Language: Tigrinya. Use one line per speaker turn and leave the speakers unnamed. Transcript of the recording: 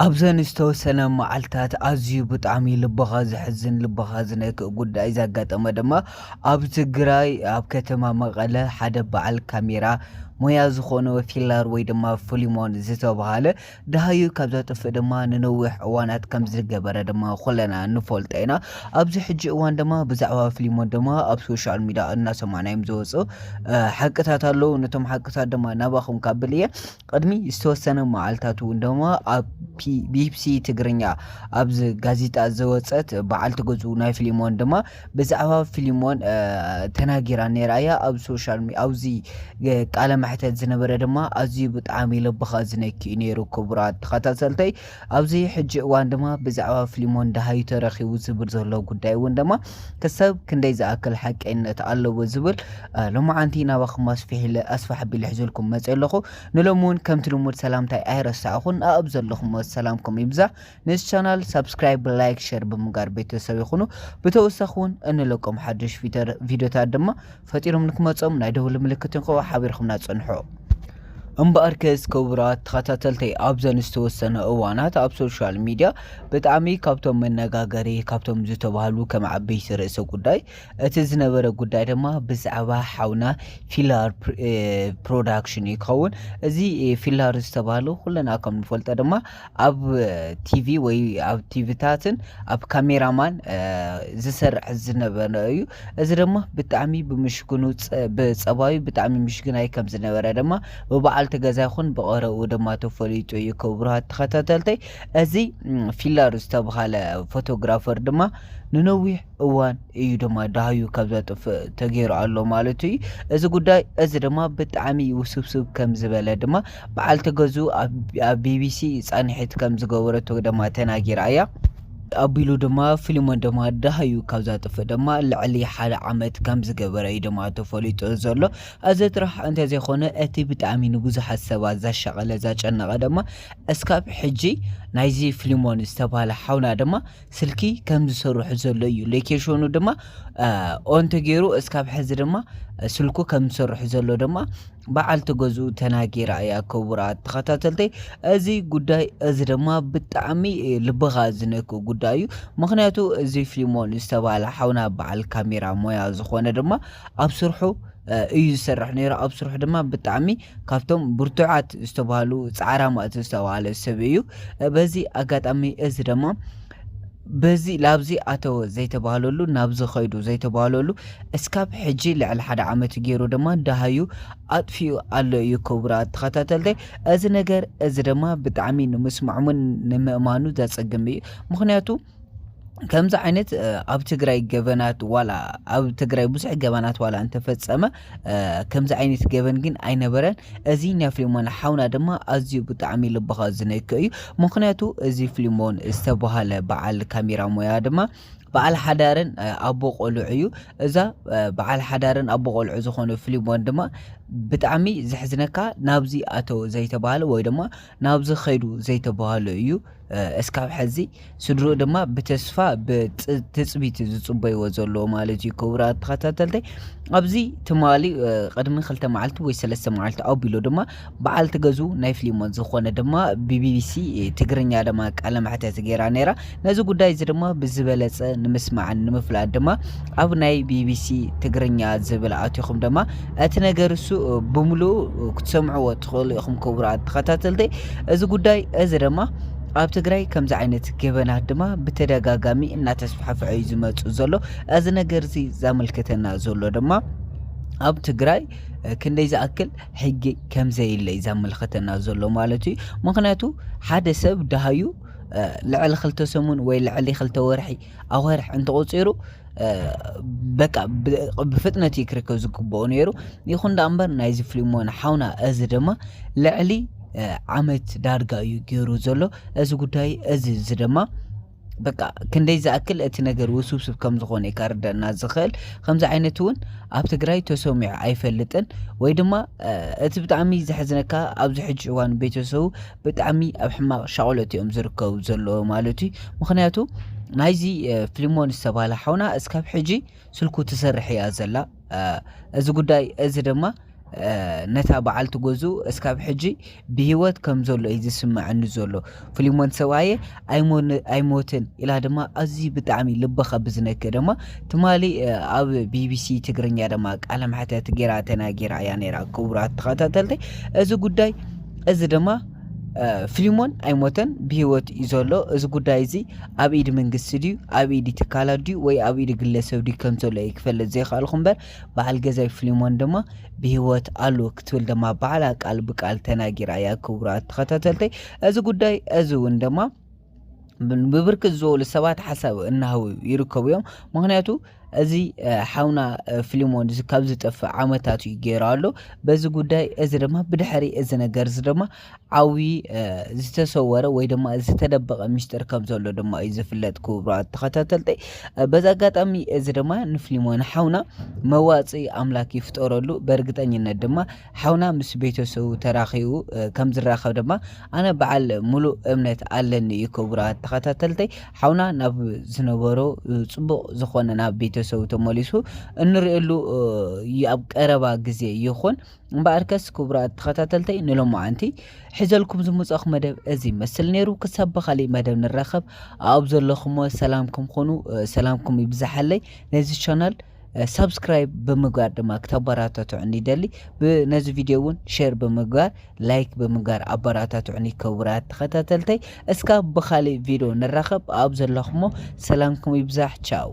ኣብዘን ዝተወሰነ መዓልትታት ኣዝዩ ብጣዕሚ ልብኻ ዝሕዝን ልብኻ ዝነክእ ጉዳይ ዘጋጠመ ድማ ኣብ ትግራይ ኣብ ከተማ መቐለ ሓደ በዓል ካሜራ ሞያ ዝኾነ ፊላር ወይ ድማ ፍሊሞን ዝተባሃለ ዳሃዩ ካብ ዘጥፍእ ድማ ንነዊሕ እዋናት ከም ዝገበረ ድማ ኩለና ንፈልጦ ኢና። ኣብዚ ሕጂ እዋን ድማ ብዛዕባ ፍሊሞን ድማ ኣብ ሶሻል ሚድያ እናሰማዕናዮም ዝወፁ ሓቅታት ኣለዉ። ነቶም ሓቅታት ድማ ናባኹም ካብ እየ ቅድሚ ዝተወሰነ መዓልትታት እውን ድማ ኣብ ቢቢሲ ትግርኛ ኣብዚ ጋዜጣ ዝወፀት በዓልቲ ገዝኡ ናይ ፍሊሞን ድማ ብዛዕባ ፍሊሞን ተናጊራ ነይራያ ኣብ ሶሻል ሚድያ ኣብዚ ቃለ ማሕተት ዝነበረ ድማ ኣዝዩ ብጣዕሚ ልብኻ ዝነክእ ነይሩ። ክቡራት ተኸታተልተይ ኣብዚ ሕጂ እዋን ድማ ብዛዕባ ፍሊሞን ዳሃዩ ተረኺቡ ዝብል ዘሎ ጉዳይ እውን ድማ ክሳብ ክንደይ ዝኣክል ሓቀኝነት ኣለዎ ዝብል ሎማዓንቲ ናባኹም ኣስፋሕ ኣቢለ ሒዘልኩም መፅእ ኣለኹ። ንሎሚ እውን ከምቲ ልሙድ ሰላምታይ ኣይረሳዕኹን። ኣብ ዘለኹም ሰላምኩም ይብዛሕ። ነዚ ቻናል ሰብስክራይብ፣ ላይክ፣ ሼር ብምግባር ቤተሰብ ይኹኑ። ብተወሳኺ እውን እንለቆም ሓድሽ ቪድዮታት ድማ ፈጢሮም ንክመፆም ናይ ደውል ምልክት እንከ ሓቢርኩም ናፀንሖ እምበኣር ከስ ክቡራት ተኸታተልተይ ኣብዘን ዝተወሰነ እዋናት ኣብ ሶሻል ሚድያ ብጣዕሚ ካብቶም መነጋገሪ ካብቶም ዝተባሃሉ ከም ዓበይቲ ርእሰ ጉዳይ እቲ ዝነበረ ጉዳይ ድማ ብዛዕባ ሓውና ፊላር ፕሮዳክሽን ይኸውን። እዚ ፊላር ዝተባሃሉ ኩለና ከም ንፈልጦ ድማ ኣብ ቲቪ ወይ ኣብ ቲቪታትን ኣብ ካሜራማን ዝሰርሕ ዝነበረ እዩ። እዚ ድማ ብጣዕሚ ብምሽግኑ ብፀባዩ ብጣዕሚ ምሽግናይ ከም ዝነበረ ድማ ብበዓል ገዛ ይኹን ብቐረኡ ድማ ተፈሊጡ እዩ። ክቡራት ተኸታተልተይ እዚ ፊላር ዝተባሃለ ፎቶግራፈር ድማ ንነዊሕ እዋን እዩ ድማ ዳሃዩ ካብ ዘጥፍእ ተገይሩ ኣሎ ማለት እዩ። እዚ ጉዳይ እዚ ድማ ብጣዕሚ ውስብስብ ከም ዝበለ ድማ በዓልቲ ገዝኡ ኣብ ቢቢሲ ፃኒሒት ከም ዝገበረቶ ድማ ተናጊራ እያ። ኣቢሉ ድማ ፍሊሞን ድማ ዳሃዩ ካብ ዘጥፍእ ድማ ልዕሊ ሓደ ዓመት ከም ዝገበረ እዩ ድማ ተፈሊጡ ዘሎ። እዚ ጥራሕ እንተዘይኮነ እቲ ብጣዕሚ ንብዙሓት ሰባት ዘሸቐለ ዘጨነቐ ድማ እስካብ ሕጂ ናይዚ ፍሊሞን ዝተባሃለ ሓውና ድማ ስልኪ ከም ዝሰርሑ ዘሎ እዩ። ሎኬሽኑ ድማ ኦን ተገይሩ እስካብ ሕዚ ድማ ስልኩ ከም ዝሰርሑ ዘሎ ድማ በዓልቲ ገዝኡ ተናጊራ እያ። ክቡራት ተኸታተልተይ እዚ ጉዳይ እዚ ድማ ብጣዕሚ ልብኻ ዝነክእ ጉዳይ እዩ። ምክንያቱ እዚ ፍሊሞን ዝተባሃለ ሓውና በዓል ካሜራ ሞያ ዝኾነ ድማ ኣብ ስርሑ እዩ ዝሰርሕ ነይሩ። ኣብ ስርሑ ድማ ብጣዕሚ ካብቶም ብርቱዓት ዝተባሃሉ ፃዕራማት ዝተባሃለ ሰብ እዩ። በዚ ኣጋጣሚ እዚ ድማ በዚ ላብዚ ኣተወ ዘይተባሃለሉ ናብዚ ኸይዱ ዘይተባሃለሉ እስካብ ሕጂ ልዕሊ ሓደ ዓመት ገይሩ ድማ ዳሃዩ ኣጥፊኡ ኣሎ እዩ። ክቡራት ተኸታተልተይ እዚ ነገር እዚ ድማ ብጣዕሚ ንምስማዕሙን ንምእማኑ ዘፀግም እዩ። ምክንያቱ ከምዚ ዓይነት ኣብ ትግራይ ገበናት ዋላ ኣብ ትግራይ ብዙሕ ገበናት ዋላ እንተፈፀመ ከምዚ ዓይነት ገበን ግን ኣይነበረን። እዚ ናይ ፍሊሞን ሓውና ድማ ኣዝዩ ብጣዕሚ ልብኻ ዝነክእ እዩ። ምክንያቱ እዚ ፍሊሞን ዝተባሃለ በዓል ካሜራ ሞያ ድማ በዓል ሓዳርን ኣቦ ቆልዑ እዩ። እዛ በዓል ሓዳርን ኣቦ ቆልዑ ዝኾነ ፍሊሞን ድማ ብጣዕሚ ዝሕዝነካ ናብዚ ኣተው ዘይተባሃለ ወይ ድማ ናብዚ ኸይዱ ዘይተባሃለ እዩ። እስካብ ሕዚ ስድሩ ድማ ብተስፋ ብትፅቢት ዝፅበይዎ ዘለዎ ማለት እዩ። ክቡራት ተኸታተልተይ ኣብዚ ትማሊ ቅድሚ 2 መዓልቲ ወይ 3 መዓልቲ ኣቢሉ ድማ በዓልቲ ገዝኡ ናይ ፍሊሞን ዝኾነ ድማ ብቢቢሲ ትግርኛ ድማ ቃለ ማሕተት ገይራ ነይራ። ነዚ ጉዳይ እዚ ድማ ብዝበለፀ ንምስማዕን ንምፍላጥ ድማ ኣብ ናይ ቢቢሲ ትግርኛ ዝብል ኣትኹም ድማ እቲ ነገር እሱ ብምሉእ ክትሰምዕዎ ትኽእሉ ኢኹም። ክቡራት ተኸታተልተይ እዚ ጉዳይ እዚ ድማ ኣብ ትግራይ ከምዚ ዓይነት ገበናት ድማ ብተደጋጋሚ እናተስፋሕፍዐ እዩ ዝመፁ ዘሎ። እዚ ነገር እዚ ዘመልክተና ዘሎ ድማ ኣብ ትግራይ ክንደይ ዝኣክል ሕጊ ከም ዘየለ እዩ ዘመልክተና ዘሎ ማለት እዩ። ምክንያቱ ሓደ ሰብ ዳሃዩ ልዕሊ 2 ሰሙን ወይ ልዕሊ 2 ወርሒ ኣዋርሕ እንተቆፂሩ በቃ ብፍጥነት ክርከብ ዝግብኦ ነይሩ። ይኹን ዳ እምበር ናይዚ ፍሊሞን ሓውና እዚ ድማ ልዕሊ ዓመት ዳርጋ እዩ ገይሩ ዘሎ። እዚ ጉዳይ እዚ ድማ በቃ ክንደይ ዝኣክል እቲ ነገር ውስብስብ ከም ዝኾነ ይካርደና ዝኽእል። ከምዚ ዓይነት እውን ኣብ ትግራይ ተሰሚዑ ኣይፈልጥን ወይ ድማ እቲ ብጣዕሚ ዝሕዝነካ ኣብዚ ሕጂ እዋን ቤተሰቡ ብጣዕሚ ኣብ ሕማቕ ሻቕሎት እዮም ዝርከቡ ዘለዎ ማለት እዩ። ምክንያቱ ናይዚ ፍሊሞን ዝተባሃለ ሓውና እስካብ ሕጂ ስልኩ ትሰርሕ እያ ዘላ። እዚ ጉዳይ እዚ ድማ ነታ በዓል ትገዙ እስካብ ሕጂ ብሂወት ከም ዘሎ እዩ ዝስምዐኒ ዘሎ ፍሊሞን ሰብኣየ ኣይሞትን ኢላ ድማ ኣዝዩ ብጣዕሚ ልበኻ ብዝነክእ ድማ ትማሊ ኣብ ቢቢሲ ትግርኛ ድማ ቃለ መሕትት ጌራ ተናጊራ እያ ነይራ ክቡራት ተኸታተልተይ እዚ ጉዳይ እዚ ድማ ፍሊሞን ኣይሞተን ብሂወት እዩ ዘሎ እዚ ጉዳይ እዚ ኣብ ኢድ መንግስቲ ድዩ ኣብ ኢድ ትካላት ድዩ ወይ ኣብ ኢድ ግለሰብ ድዩ ከም ዘሎ ይክፈልጥ ዘይኽኣልኩ እምበር በዓል ገዛይ ፍሊሞን ድማ ብሂወት ኣሎ ክትብል ድማ ባዕላ ቃል ብቃል ተናጊራ እያ ክቡራት ተኸታተልተይ እዚ ጉዳይ እዚ እውን ድማ ብብርክት ዝበሉ ሰባት ሓሳብ እናሃቡ ይርከቡ እዮም ምክንያቱ እዚ ሓውና ፍሊሞን ካብ ዝጠፍእ ዓመታት እዩ ገይሩ ኣሎ በዚ ጉዳይ እዚ ድማ ብድሕሪ እዚ ነገር እዚ ድማ ዓዊ ዝተሰወረ ወይ ድማ ዝተደበቀ ሚስጥር ከም ዘሎ ድማ እዩ ዝፍለጥ ክቡራት ተኸታተልተይ በዛ አጋጣሚ እዚ ድማ ንፍሊሞን ሓውና መዋፅኢ ኣምላክ ይፍጠረሉ በእርግጠኝነት ድማ ሓውና ምስ ቤተሰቡ ተራኺቡ ከም ዝራኸብ ድማ ኣነ በዓል ሙሉእ እምነት ኣለኒ እዩ ክቡራት ተኸታተልተይ ሓውና ናብ ዝነበሮ ጽቡቕ ዝኾነ ናብ ቤተሰቡ ተመሊሱ እንርእየሉ ኣብ ቀረባ ግዜ ይኹን እምበኣርከስ ክቡራት ተኸታተልተይ ንሎማዓንቲ ሒዘልኩም ዝመጻኹ መደብ እዚ መስል ነይሩ ክሳብ በኻሊእ መደብ ንራኸብ ኣብ ዘለኹም ሰላምኩም ኮኑ ሰላምኩም ይብዛሐለይ ነዚ ቻናል ሰብስክራይብ ብምግባር ድማ ክተበራታትዑኒ ይደሊ በነዚ ቪድዮ እውን ሼር ብምግባር ላይክ ብምግባር ኣበራታትዑኒ ክቡራት ተኸታተልተይ እስካብ በኻሊእ ቪድዮ ንራኸብ ኣብ ዘለኹም ሰላምኩም ይብዛሕ ቻው